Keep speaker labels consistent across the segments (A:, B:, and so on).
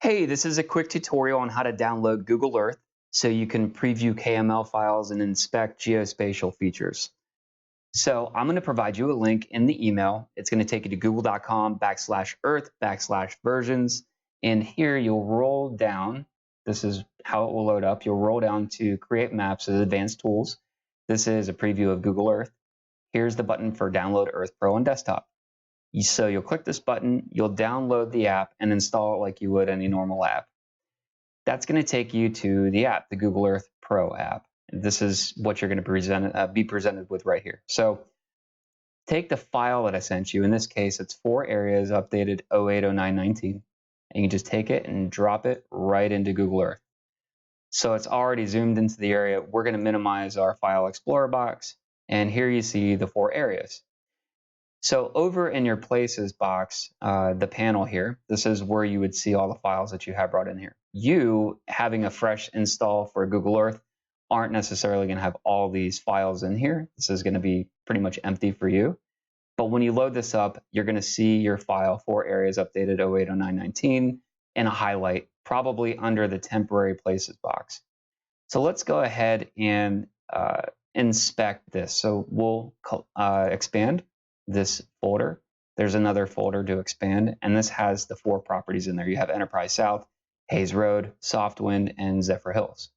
A: Hey, this is a quick tutorial on how to download Google Earth so you can preview KML files and inspect geospatial features. So I'm going to provide you a link in the email. It's going to take you to google.com/earth/versions. And here you'll roll down. This is how it will load up. You'll roll down to create maps as advanced tools. This is a preview of Google Earth. Here's the button for download Earth Pro on desktop. So you'll click this button, you'll download the app and install it like you would any normal app. That's going to take you to the app, the Google Earth Pro app. This is what you're going to be presented with right here. So take the file that I sent you. In this case, it's 4 areas updated 080919. And you just take it and drop it right into Google Earth. So it's already zoomed into the area. We're going to minimize our File Explorer box. And here you see the 4 areas. So over in your Places box, the panel here, this is where you would see all the files that you have brought in here. You, having a fresh install for Google Earth, aren't necessarily going to have all these files in here. This is going to be pretty much empty for you. But when you load this up, you're going to see your file 4 areas updated 080919 in a highlight, probably under the temporary Places box. So let's go ahead and inspect this. So we'll expand this folder. There's another folder to expand, and this has the 4 properties in there. You have Enterprise South, Hayes Road, Softwind, and Zephyr Hills.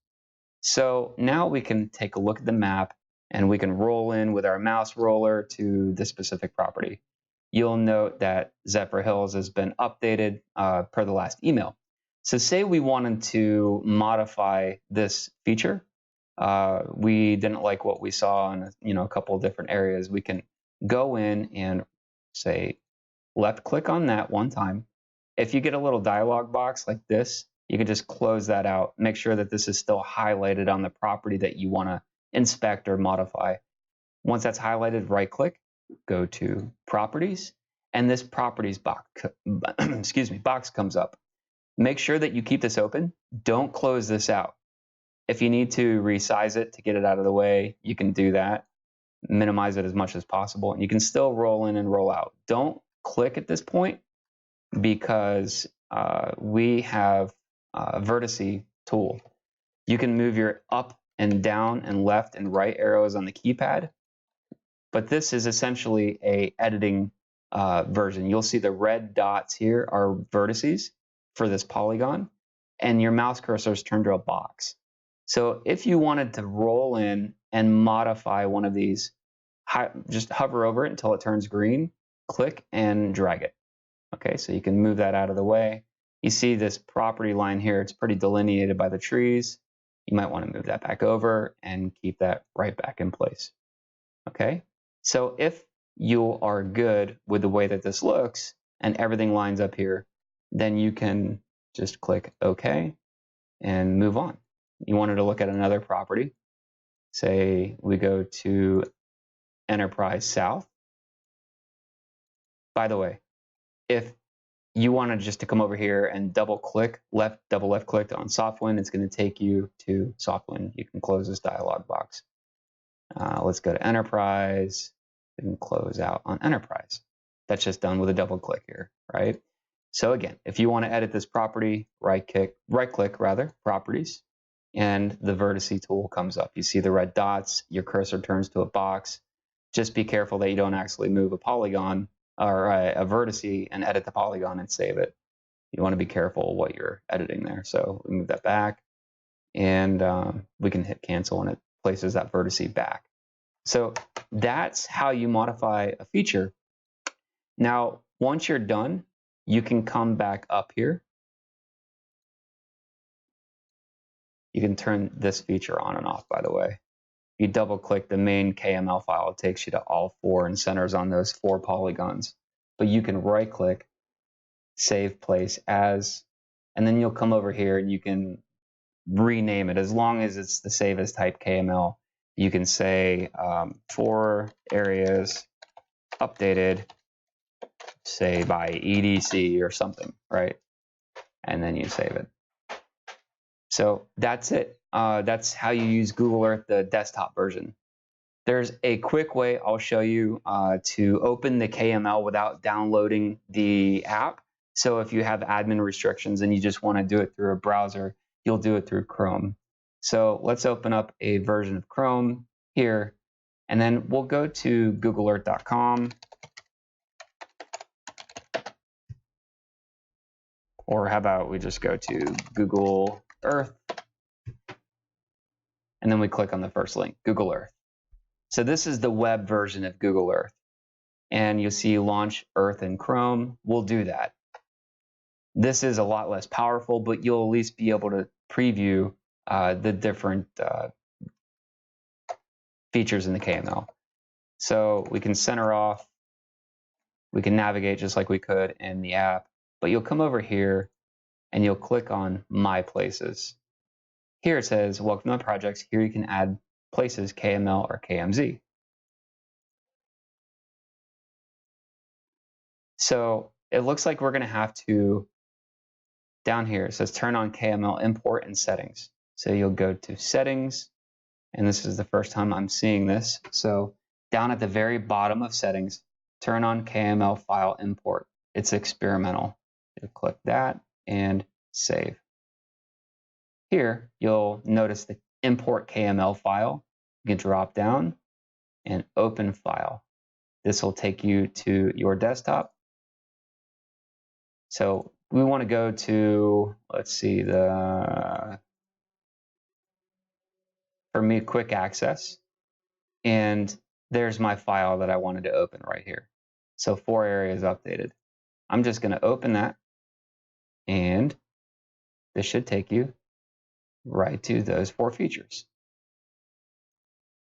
A: So now we can take a look at the map, and we can roll in with our mouse roller to this specific property. You'll note that Zephyr Hills has been updated per the last email. So say we wanted to modify this feature. We didn't like what we saw in a couple of different areas. We can go in and say left click on that one time. If you get a little dialog box like this, you can just close that out. Make sure that this is still highlighted on the property that you want to inspect or modify. Once that's highlighted, right click, go to properties, and this properties box, box comes up. Make sure that you keep this open. Don't close this out. If you need to resize it to get it out of the way, you can do that. Minimize it as much as possible, and you can still roll in and roll out. Don't click at this point because we have a vertice tool. You can move your up and down and left and right arrows on the keypad, but this is essentially a editing version. You'll see the red dots here are vertices for this polygon, and your mouse cursor is turned to a box. So if you wanted to roll in and modify one of these, just hover over it until it turns green, click and drag it. Okay, so you can move that out of the way. You see this property line here, it's pretty delineated by the trees. You might want to move that back over and keep that right back in place. Okay, so if you are good with the way that this looks and everything lines up here, then you can just click OK and move on. You wanted to look at another property. Say we go to Enterprise South. By the way, if you wanted just to come over here and double left click on Softwind, it's going to take you to Softwind. You can close this dialog box. Let's go to Enterprise and close out on Enterprise. That's just done with a double click here, right? So again, if you want to edit this property, right click properties, and the vertice tool comes up. You see the red dots, your cursor turns to a box. Just be careful that you don't actually move a polygon or a vertice and edit the polygon and save it. You want to be careful what you're editing there. So we move that back, and we can hit cancel, and it places that vertice back. So that's how you modify a feature. Now, once you're done, you can come back up here. You can turn this feature on and off, by the way. You double click the main KML file, it takes you to all 4 and centers on those 4 polygons. But you can right click, save place as, and then you'll come over here and you can rename it. As long as it's the save as type KML, you can say 4 areas updated, say by EDC or something, right? And then you save it. So that's it. That's how you use Google Earth, the desktop version. There's a quick way I'll show you to open the KML without downloading the app. So if you have admin restrictions and you just want to do it through a browser, you'll do it through Chrome. So let's open up a version of Chrome here, and then we'll go to googleearth.com, or how about we just go to Google Earth, and then we click on the first link, Google Earth. So this is the web version of Google Earth, and you'll see launch Earth in Chrome. We'll do that. This is a lot less powerful, but you'll at least be able to preview the different features in the KML. So we can center off, we can navigate just like we could in the app, but you'll come over here and you'll click on My Places. Here it says, welcome to my projects. Here you can add places, KML or KMZ. So it looks like we're going to have to, down here, it says turn on KML import and settings. So you'll go to settings, and this is the first time I'm seeing this. So down at the very bottom of settings, turn on KML file import. It's experimental. You'll click that and save. Here, you'll notice the import KML file. You can drop down and open file. This will take you to your desktop. So we want to go to, let's see, for me, quick access. And there's my file that I wanted to open right here. So 4 areas updated. I'm just going to open that, and this should take you right to those 4 features.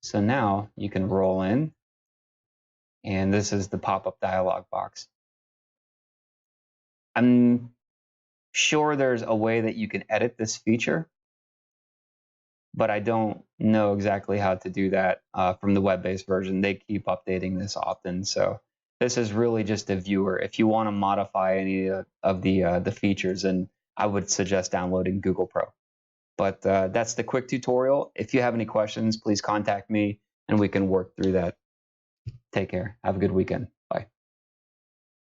A: So now you can roll in, and this is the pop-up dialog box. I'm sure there's a way that you can edit this feature, but I don't know exactly how to do that from the web-based version. They keep updating this often, so this is really just a viewer. If you want to modify any of the features, then I would suggest downloading Google Pro. But that's the quick tutorial. If you have any questions, please contact me and we can work through that. Take care. Have a good weekend.